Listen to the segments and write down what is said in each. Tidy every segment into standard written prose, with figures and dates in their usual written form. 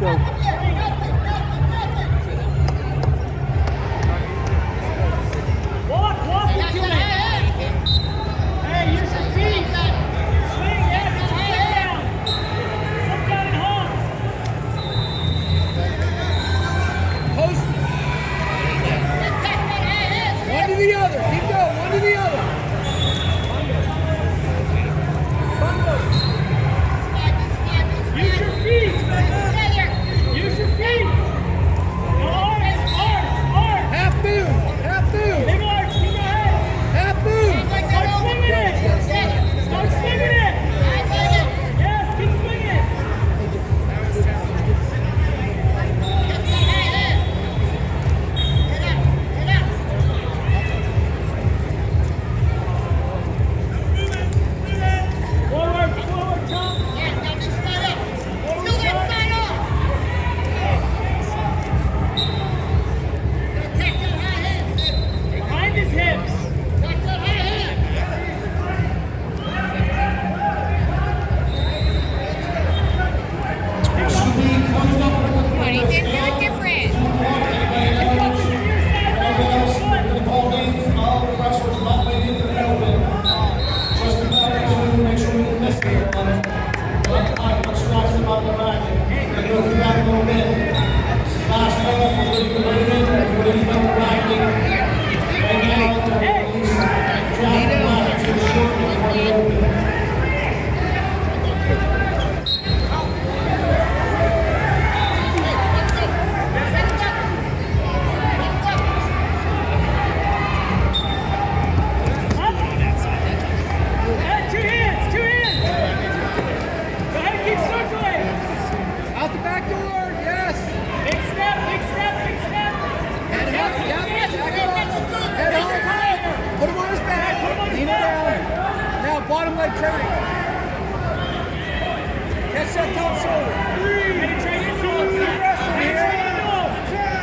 go. Walk into it. Hey, use your feet. Swing, yeah, put your foot down. Foot down and hold. Post. One to the other. Keep going. One to the other. Use your feet. Use your feet. Arm. Half move. Half move. Big arch, keep your head. Half move. Start swinging it. Start swinging it. Yes, keep swinging. Forward, jump. Behind his hips. Anything new and different. Out the back door. Yes. Big step. Head up. Yep. Head up. Put him on his back. Lean it down. Now bottom leg turning. Catch that top shoulder.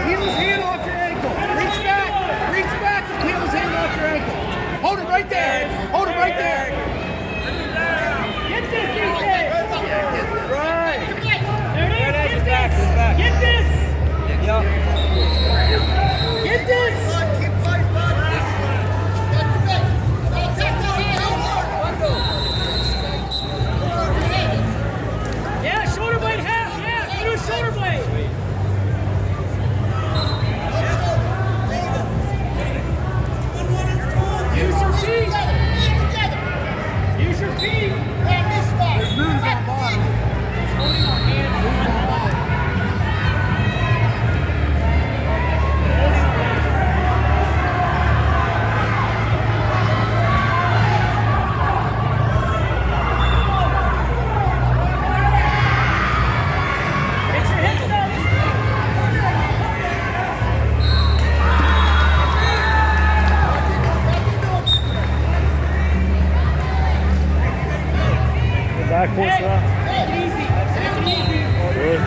Heel his hand off your ankle. Reach back. Heel his hand off your ankle. Hold it right there. Get this, EJ. Right. There it is. Get this. Get this. Yeah, shoulder blade half. Yeah, go to a shoulder blade. Use your feet. Use your feet. There's moves on bottom. Moves on bottom. Get your hips up. Back horse Hey, rock. take it easy. Good.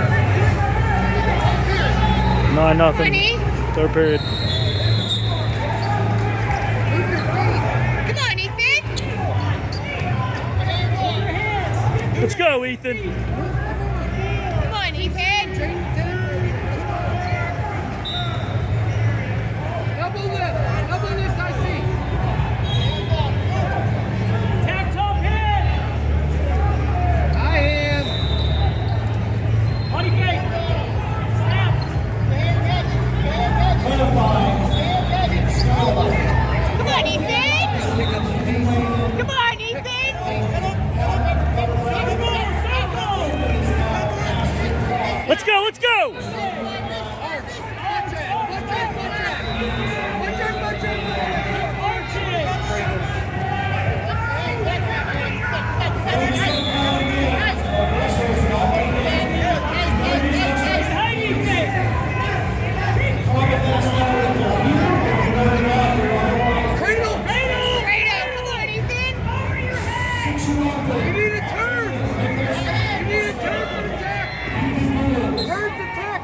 9-0. Honey, Third period. come on, Ethan. Let's go, Ethan. Come on, Ethan. Elbow lift, I see. Tap top head. I am. Body fake. Snap. Come on, Ethan. Come on, Ethan. Let's go. Cradle. Fredo, come on, Ethan. You need a turn. For the attack. Turns attack.